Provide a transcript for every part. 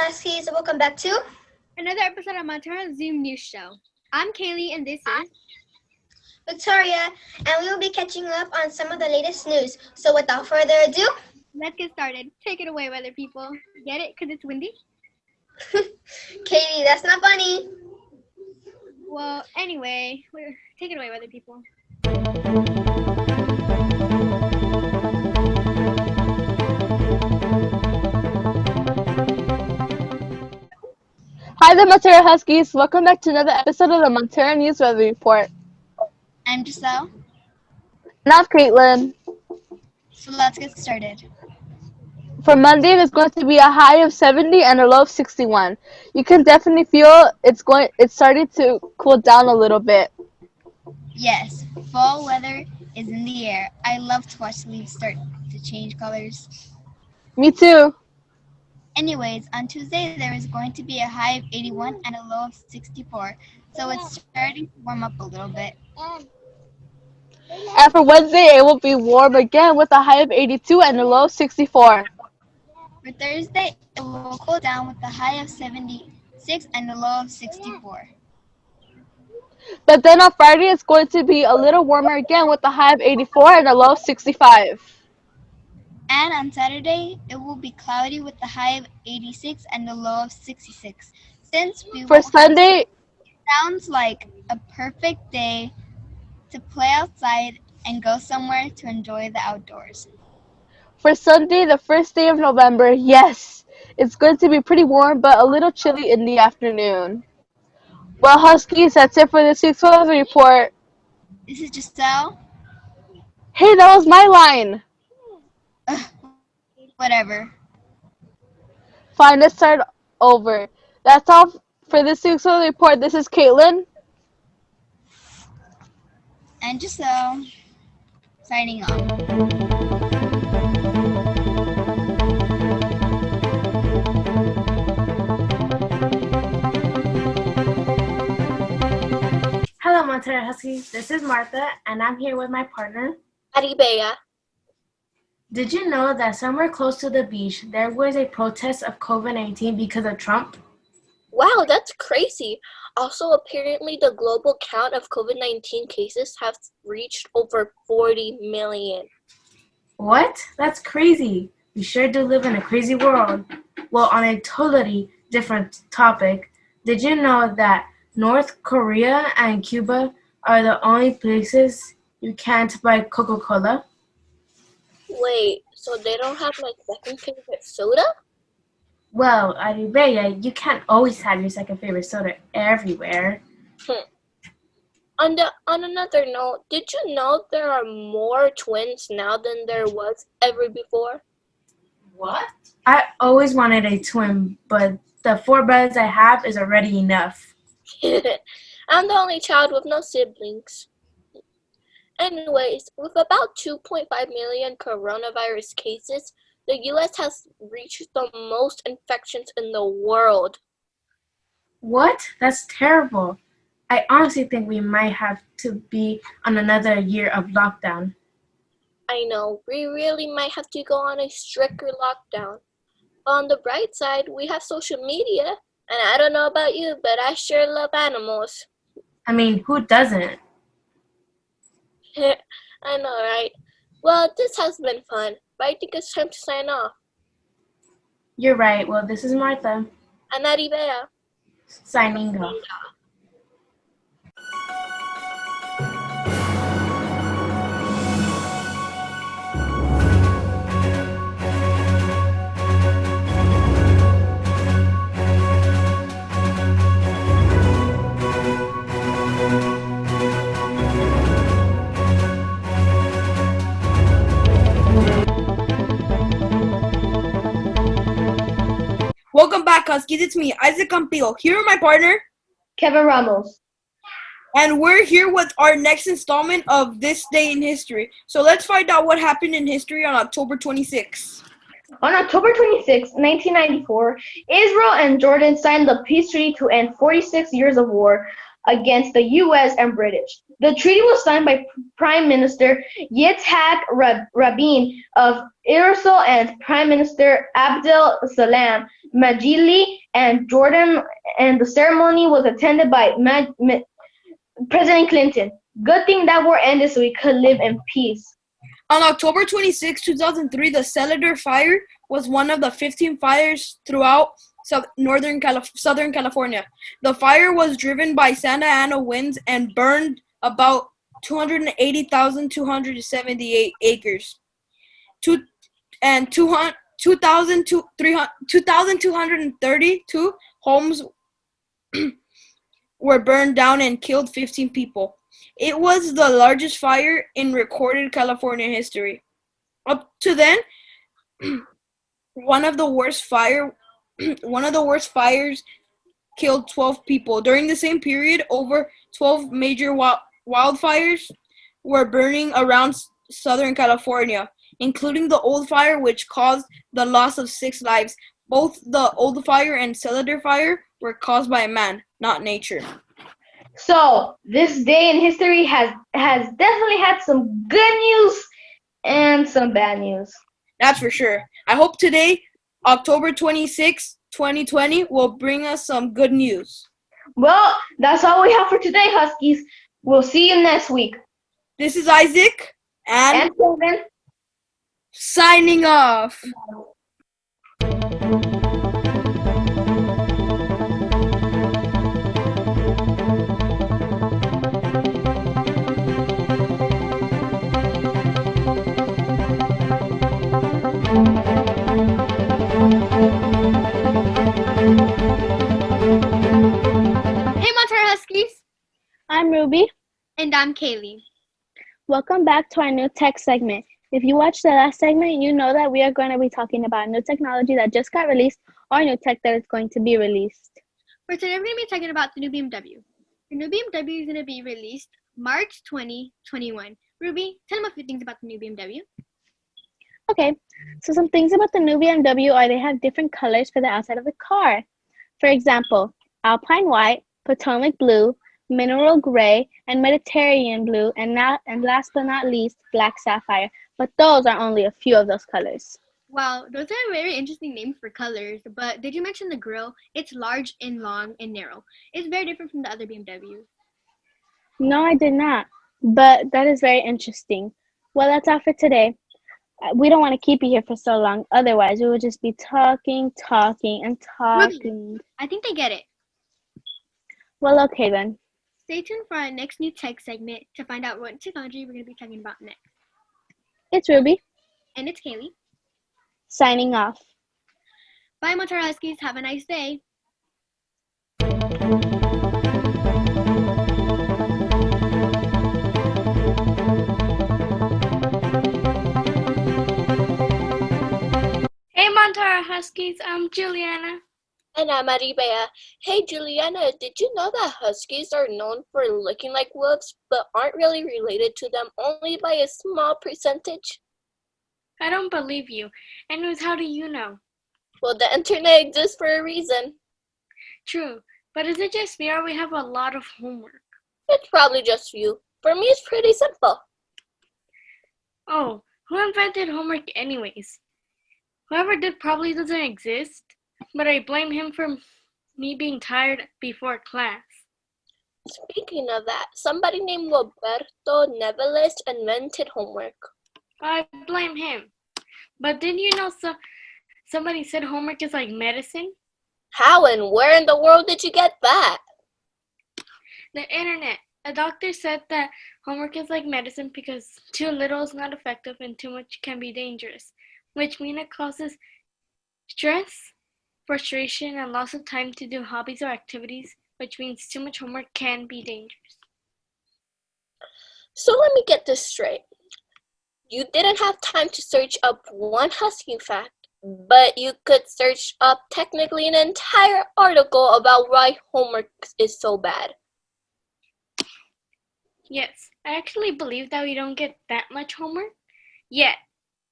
Huskies. Welcome back to another episode of Montara Zoom News Show. I'm Kaylee, and this is Victoria, and we will be catching up on some of the latest news. So without further ado, let's get started. Take it away, weather people. Get it? Because it's windy? Katie, that's not funny. Well, anyway, take it away, weather people. Hi there, Montara Huskies. Welcome back to another episode of the Montara News Weather Report. I'm Giselle. And I'm Caitlin. So let's get started. For Monday, there's going to be a high of 70 and a low of 61. You can definitely feel it's starting to cool down a little bit. Yes, fall weather is in the air. I love to watch the leaves start to change colors. Me too. Anyways, on Tuesday, there is going to be a high of 81 and a low of 64. So it's starting to warm up a little bit. And for Wednesday, it will be warm again with a high of 82 and a low of 64. For Thursday, it will cool down with a high of 76 and a low of 64. But then on Friday, it's going to be a little warmer again with a high of 84 and a low of 65. And on Saturday, it will be cloudy with a high of 86 and a low of 66. For Sunday, it sounds like a perfect day to play outside and go somewhere to enjoy the outdoors. For Sunday, the first day of November, yes, it's going to be pretty warm but a little chilly in the afternoon. Well, Huskies, that's it for this week's weather report. This is Giselle. Hey, that was my line. Whatever. Fine, let's start over. That's all for this week's weather report. This is Caitlin. And Giselle. Signing off. Hello, Montara Huskies. This is Martha, and I'm here with my partner, Aribea. Did you know that somewhere close to the beach, there was a protest of COVID-19 because of Trump? Wow, that's crazy. Also, apparently the global count of COVID-19 cases has reached over 40 million. What? That's crazy. We sure do live in a crazy world. Well, on a totally different topic, did you know that North Korea and Cuba are the only places you can't buy Coca-Cola? Wait, so they don't have my second favorite soda? Well, Aribea, you can't always have your second favorite soda everywhere. On another note, did you know there are more twins now than there was ever before? What? I always wanted a twin, but the 4 brothers I have is already enough. I'm the only child with no siblings. Anyways, with about 2.5 million coronavirus cases, the U.S. has reached the most infections in the world. What? That's terrible. I honestly think we might have to be on another year of lockdown. I know, we really might have to go on a stricter lockdown. But on the bright side, we have social media. And I don't know about you, but I sure love animals. I mean, who doesn't? I know, right? Well, this has been fun, but I think it's time to sign off. You're right. Well, this is Martha. And Aribea. Signing off. Welcome back, Huskies. It's me, Isaac Campillo. Here are my partner, Kevin Ramos. and we're here with our next installment of This Day in History. So let's find out what happened in history on October 26th. On October 26, 1994, Israel and Jordan signed the peace treaty to end 46 years of war. against the U.S. and British. The treaty was signed by Prime Minister Yitzhak Rabin of Israel and Prime Minister Abdel Salam Majili and Jordan, and the ceremony was attended by President Clinton. Good thing that war ended so we could live in peace. On October 26, 2003, the Cellar Fire was one of the 15 fires throughout Southern California. The fire was driven by Santa Ana winds and burned about 280,278 acres. 2,232 homes were burned down and killed 15 people. It was the largest fire in recorded California history. Up to then, one of the worst fires killed 12 people. During the same period, over 12 major wildfires were burning around Southern California, including the Old Fire, which caused the loss of 6 lives. Both the Old Fire and Cellar Fire were caused by man, not nature. So this day in history has definitely had some good news and some bad news. That's for sure. I hope today, October 26, 2020, will bring us some good news. Well, that's all we have for today, Huskies. We'll see you next week. This is Isaac And Kevin. signing off. Hey, Montara Huskies! I'm Ruby. And I'm Kaylee. Welcome back to our new tech segment. If you watched the last segment, you know that we are going to be talking about new technology that just got released or new tech that is going to be released. For today, we're going to be talking about the new BMW. The new BMW is going to be released March 2021. Ruby, tell them a few things about the new BMW. Okay, so some things about the new BMW are they have different colors for the outside of the car. For example, Alpine White, Potomac Blue, Mineral Gray, and Mediterranean Blue, and last but not least, Black Sapphire. But those are only a few of those colors. Wow, those are very interesting names for colors, but did you mention the grille? It's large and long and narrow. It's very different from the other BMWs. No, I did not, but that is very interesting. Well, that's all for today. We don't want to keep you here for so long, otherwise we would just be talking. Ruby, I think they get it. Well, okay then. Stay tuned for our next new tech segment to find out what technology we're going to be talking about next. It's Ruby, And it's Kaylee. signing off. Bye, Montara Huskies. Have a nice day. Hey Montara Huskies, I'm Juliana. And I'm Maribea. Hey Juliana, did you know that huskies are known for looking like wolves, but aren't really related to them only by a small percentage? I don't believe you. Anyways, how do you know? Well, the internet exists for a reason. True, but is it just me or we have a lot of homework? It's probably just you. For me, it's pretty simple. Oh, who invented homework anyways? Whoever did probably doesn't exist, but I blame him for me being tired before class. Speaking of that, somebody named Roberto Neveles invented homework. I blame him. But didn't you know somebody said homework is like medicine? How and where in the world did you get that? The internet. A doctor said that homework is like medicine because too little is not effective and too much can be dangerous, which means it causes stress, frustration, and loss of time to do hobbies or activities, which means too much homework can be dangerous. So let me get this straight. You didn't have time to search up one husky fact, but you could search up technically an entire article about why homework is so bad. Yes, I actually believe that we don't get that much homework yet.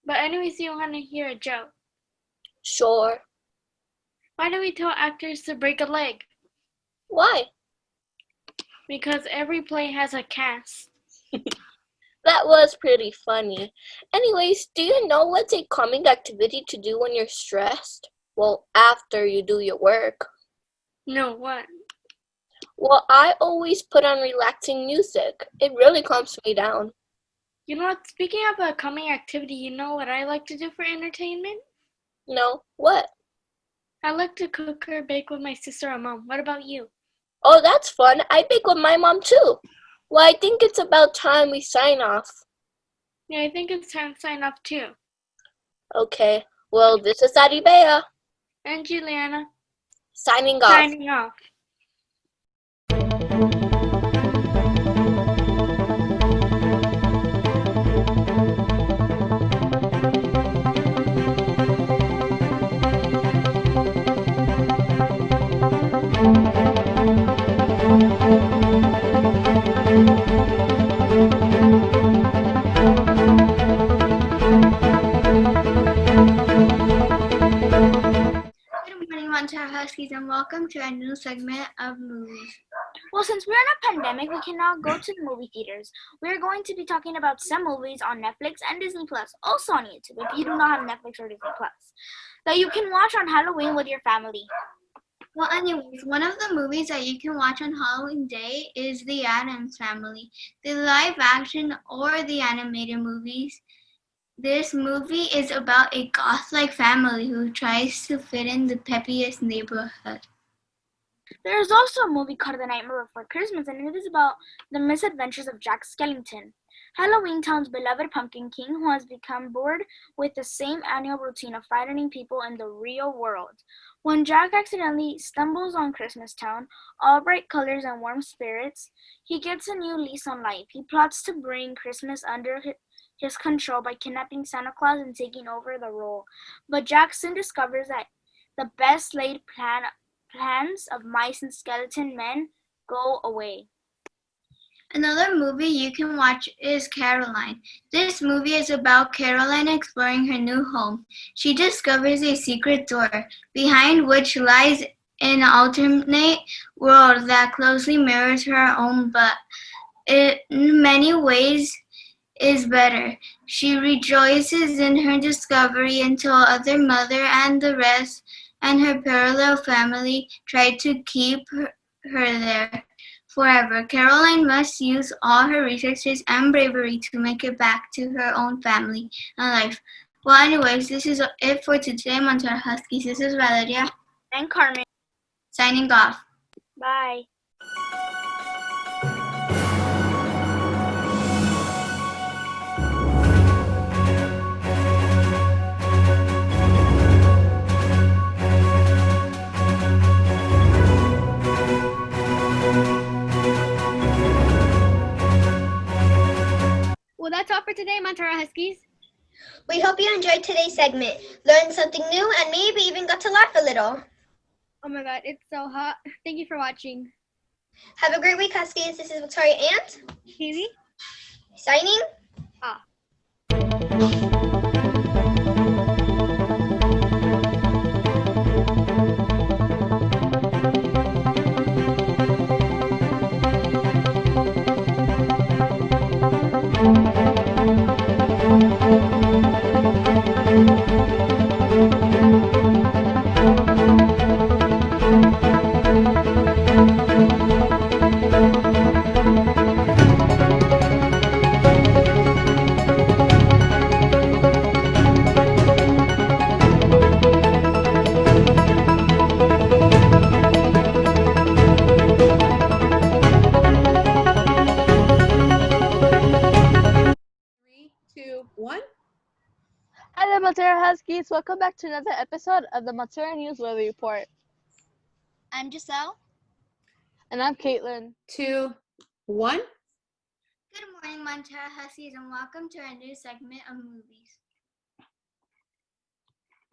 But anyways, you want to hear a joke? Sure. Why do we tell actors to break a leg? Why? Because every play has a cast. That was pretty funny. Anyways, do you know what's a calming activity to do when you're stressed? Well, after you do your work. No, what? Well, I always put on relaxing music. It really calms me down. You know what? Speaking of a calming activity, you know what I like to do for entertainment? No, what? I like to cook or bake with my sister or mom. What about you? Oh, that's fun. I bake with my mom too. Well, I think it's about time we sign off. Yeah, I think it's time to sign off too. Okay, well, this is Aribea. And Juliana. Signing off. Signing off. Good morning, Montara Huskies, and welcome to our new segment of movies. Well, since we're in a pandemic, we cannot go to the movie theaters. We're going to be talking about some movies on Netflix and Disney Plus, also on YouTube if you do not have Netflix or Disney Plus, that you can watch on Halloween with your family. Well, anyways, one of the movies that you can watch on Halloween Day is The Addams Family, the live action or the animated movies. This movie is about a goth-like family who tries to fit in the peppiest neighborhood. There is also a movie called The Nightmare Before Christmas, and it is about the misadventures of Jack Skellington, Halloween Town's beloved pumpkin king who has become bored with the same annual routine of frightening people in the real world. When Jack accidentally stumbles on Christmas Town, all bright colors and warm spirits, he gets a new lease on life. He plots to bring Christmas under his control by kidnapping Santa Claus and taking over the role. But Jack soon discovers that the best laid plans of mice and skeleton men go away. Another movie you can watch is Caroline. This movie is about Caroline exploring her new home. She discovers a secret door, behind which lies an alternate world that closely mirrors her own, but in many ways is better. She rejoices in her discovery until other mother and the rest and her parallel family try to keep her there forever. Caroline must use all her resources and bravery to make it back to her own family and life. Well, anyways, this is it for today, Montara Huskies. This is Valeria. And Carmen. Signing off. Bye. Well, that's all for today, Montara Huskies. We hope you enjoyed today's segment, learned something new, and maybe even got to laugh a little. Oh my god, it's so hot. Thank you for watching. Have a great week, Huskies. This is Victoria and Haley, signing off. Hello, Montara Huskies. Welcome back to another episode of the Montara News Weather Report. I'm Giselle. And I'm Caitlin. 2, 1. Good morning, Montara Huskies, and welcome to our new segment of movies.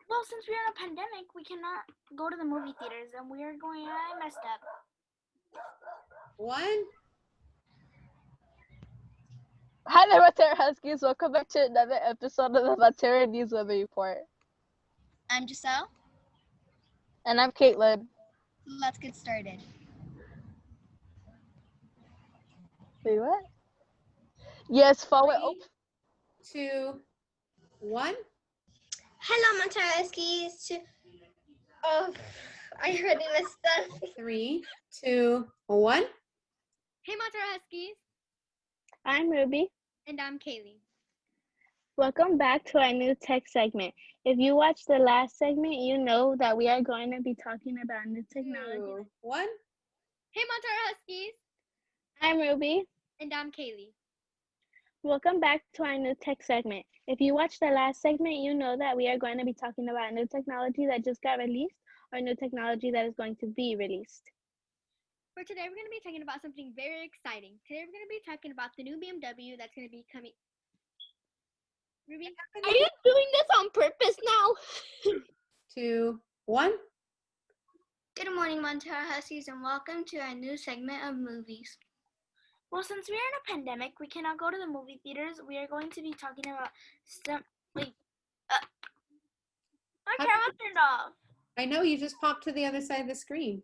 Well, since we're in a pandemic, we cannot go to the movie theaters, and I messed up. 1. Hi there, Montara Huskies. Welcome back to another episode of the Montara News Weather Report. I'm Giselle. And I'm Caitlin. Let's get started. Wait, what? Yes, forward. Oh, 3, 2, 1. Hello, Montara Huskies. Oh, I already messed up. 3, 2, 1. Hey, Montara Huskies. I'm Ruby. And I'm Kaylee. Welcome back to our new tech segment. If you watched the last segment, you know that we are going to be talking about new technology. 2, 1. Hey, Montara Huskies. I'm Ruby. And I'm Kaylee. Welcome back to our new tech segment. If you watched the last segment, you know that we are going to be talking about new technology that just got released or new technology that is going to be released. For today, we're going to be talking about something very exciting. Today, we're going to be talking about the new BMW that's going to be coming. Ruby? Are you doing this on purpose now? 2, 1. Good morning, Montara Huskies, and welcome to our new segment of movies. Well, since we are in a pandemic, we cannot go to the movie theaters. We are going to be talking about some. Wait. My camera turned off. I know, you just popped to the other side of the screen.